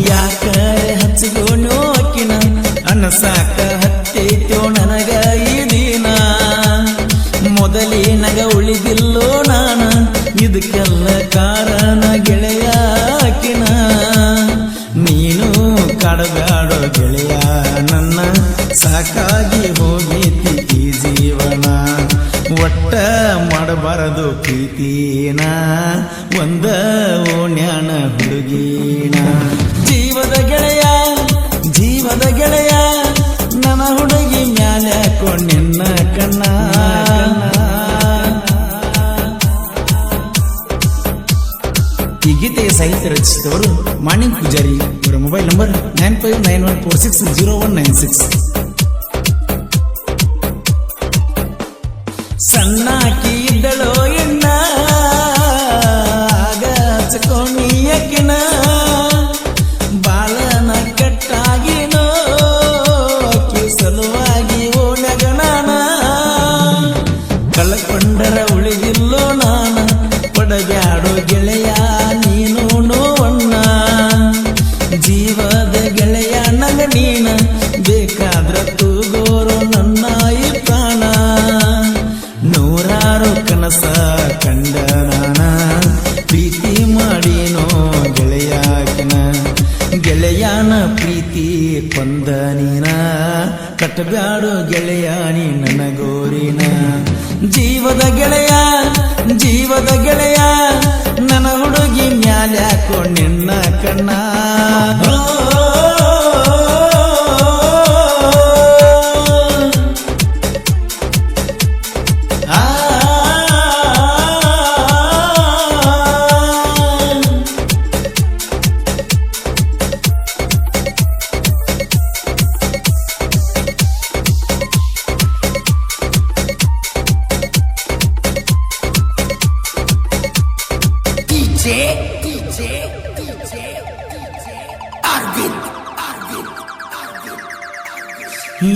ಯಾಕ ಹಚ್ಚಿಗೋನೋ ಅಕ್ಕಿನ ಅನಸಾಕ ಹತ್ತೈತೋ ನನಗ ಈ ದಿನ ಮೊದಲಿನಗ ಉಳಿದಿಲ್ಲೋ ನಾನ ಇದಕ್ಕೆಲ್ಲ ಕಾರಣ ಗೆಳೆಯಾಕಿನ ನೀನು ಕಾಡಬ್ಯಾಡೋ ಗೆಳೆಯ ನನ್ನ ಸಾಕಾಗಿ ಹೋಗೈತಿ ಈ ಜೀವನ ಒಟ್ಟ ಮಾಡಬಾರದು ಪ್ರೀತಿನ ಒಂದ ಓಣ್ಯಾನ ಹುಡುಗಿನ ಜೀವದ ಗೆಳೆಯ ನನ್ನ ಹುಡುಗಿ ಮ್ಯಾಲ ಕೊಂಡಿನ್ನ ಕಣ್ಣ ಈ ಗೀತೆಯ ಸಾಹಿತ್ಯ ರಚಿಸಿದವರು ಮಾಣಿಕ್ ಪೂಜಾರಿ. ಇವರ ಮೊಬೈಲ್ ನಂಬರ್ 9591460196. ಸಣ್ಣಾಕಿ ಇದ್ದಳೋ ಎಣ್ಣ ಆಗ ಹಚ್ಕೊಂಡಿಯಕಿನ ಬಾಳನ ಕಟ್ಟಾಗಿನೋ ಅಕ್ಕಿ ಸಲುವಾಗಿ ಓಣಗನಾನ ಕಳ್ಕೊಂಡರ ಉಳಿದಿಲ್ಲೋ ನಾನ ಪಡಬ್ಯಾಡೋ ಗೆಳೆಯ ನೀನು ನೋವಣ್ಣ ಜೀವದ ಗೆಳೆಯ ನಂಗ ನೀನ ಬೇಕಾದ್ರ ತೂಗೋರು ನನ್ನ ಈ ಪ್ರಾಣ ನೂರಾರು ಕನಸ ಕಂಡ ನಾನ ಪ್ರೀತಿ ಮಾಡಿನೋ ಗೆಳೆಯನ ಪ್ರೀತಿ ಕೊಂದ ನೀನ ಕಟ್ಟಬ್ಯಾಡೋ ಗೆಳೆಯ ನೀ ನನಗೋರಿನ ಜೀವದ ಗೆಳೆಯ ನನ್ನ ಹುಡುಗಿ ಮ್ಯಾಲ್ಯಾಕೋ ನಿನ್ನ ಕಣ್ಣ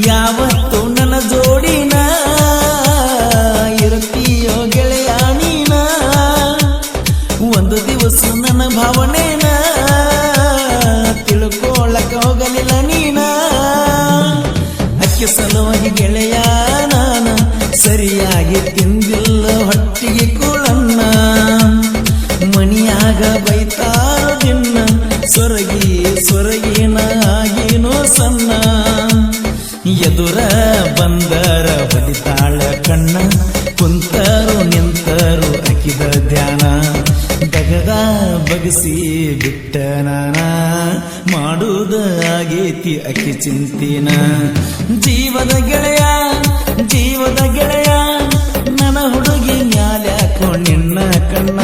ಯಾವತ್ತು ನನ್ನ ಜೋಡಿನ ಇರುತ್ತೀಯೋ ಗೆಳೆಯ ನೀನ ಒಂದು ದಿವಸ ನನ್ನ ಭಾವನೆನ ತಿಳ್ಕೊಳ್ಳಕ ಹೋಗಲಿಲ್ಲ ನೀನ ಅಕ್ಕಿ ಸಲುವಾಗಿ ಗೆಳೆಯ ನಾನ ಸರಿಯಾಗಿ ತಿಂದಿಲ್ಲ ಹೊಟ್ಟಿಗೆ ಕೂಳನ್ನ ಮನಿಯಾಗ ಬೈತಾರೋ ದಿನ ಸೊರಗಿನ ಆಗಿನೋ ಸಣ್ಣ ಎದುರ ಬಂದರ ಬಡಿತಾಳ ಕಣ್ಣ ಕುಂತರು ನಿಂತರು ಅಕ್ಕಿದ ಧ್ಯಾನ ದಗದ ಬಗಸಿ ಬಿಟ್ಟ ನಾನ ಮಾಡುವುದ ಆಗೇತಿ ಅಕ್ಕಿ ಚಿಂತಿನ ಜೀವದ ಗೆಳೆಯ ನನ್ನ ಹುಡುಗಿ ಮ್ಯಾಲ್ಯಾಕೋ ನಿನ್ನ ಕಣ್ಣ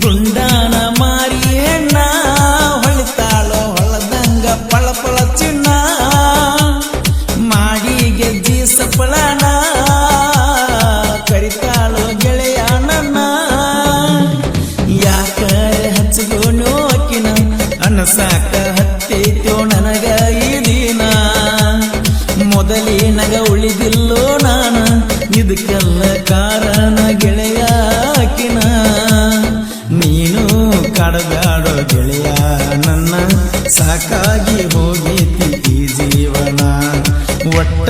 ಗುಂಡಾನ ಮಾರಿ ಹೆಣ್ಣ ಹೊಳಿತಾಳೋ ಹೊಳದಂಗ ಪಳಪಳ ಚಿನ್ನ ಮಾಡಿ ಗೆಜ್ಜಿ ಸಪ್ಪಳನ ಕರಿತಾಳೋ ಗೆಳೆಯ ನನ್ನ ಯಾಕ ಹಚ್ಚಿಗೋನೋ ಅಕ್ಕಿನ ಅನಸಾಕ ಹತ್ತೈತೋ ನನಗ ಈ ದಿನ ಮೊದಲಿನಗ ಉಳಿದಿಲ್ಲೋ ನಾನ ಇದಕ್ಕೆಲ್ಲ ಕಾರಣ ಗೆಳೆಯಾಕಿನ ನೀನು ಕಾಡಬ್ಯಾಡೋ ಗೆಳೆಯ ನನ್ನ ಸಾಕಾಗಿ ಹೋಗೈತಿ ಈ ಜೀವನ ಒಟ್ಟ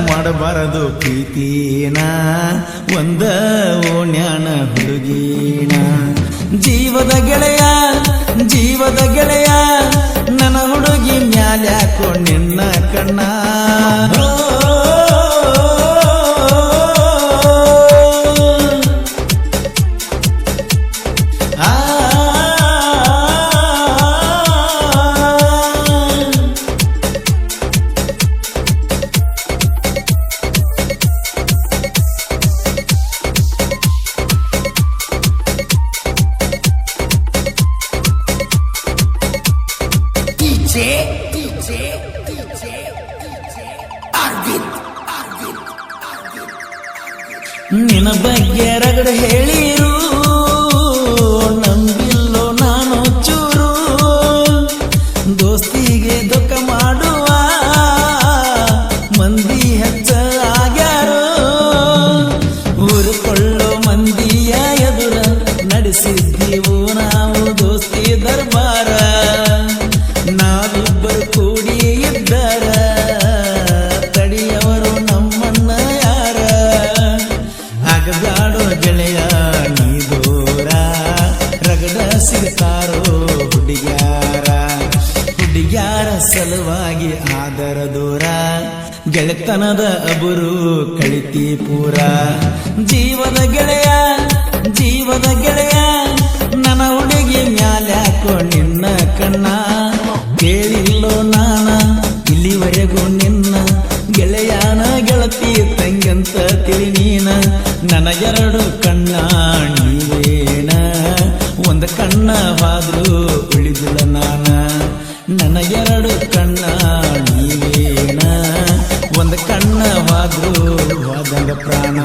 ಮಾಡಬಾರದು ಪ್ರೀತಿನ ಒಂದ ಓಣ್ಯಾನ ಹುಡುಗಿನ ಜೀವದ ಗೆಳೆಯ ನನ್ನ ಹುಡುಗಿ ಮ್ಯಾಲ್ಯಾಕೋ ನಿನ್ನ ಕಣ್ಣ ನಿನ್ನ ಬಗ್ಗೆ ರಗಡ ಹೇಳಿರು ನಂಬಿಲ್ಲೋ ನಾನು ಚೂರು ಸಲುವಾಗಿ ಆದರ ದೂರ ಗೆಳೆತನದ ಅಬುರು ಕಳಿತಿ ಪೂರ ಜೀವದ ಗೆಳೆಯ ನನ್ನ ಹುಡುಗಿ ಮ್ಯಾಲ್ಯಾಕೋ ನಿನ್ನ ಕಣ್ಣ ಕೇಳಿಲ್ಲೋ ನಾನ ಇಲ್ಲಿವರೆಗೂ ನಿನ್ನ ಗೆಳೆಯಾನ ಗೆಳತಿ ತಂಗಂತ ತಿಳಿ ನೀನ ನನ್ನ ಎರಡು ಕಣ್ಣ ನೀವೇನ ಒಂದು ಕಣ್ಣವಾದ್ರೂ ಉಳಿದಿಲ್ಲ ನಾನ ನನ್ನ ಎರಡು ಕಣ್ಣ ನೀವೇನ ಒಂದು ಕಣ್ಣವಾದ್ರೂ ಹೋದಂಗ ಪ್ರಾಣ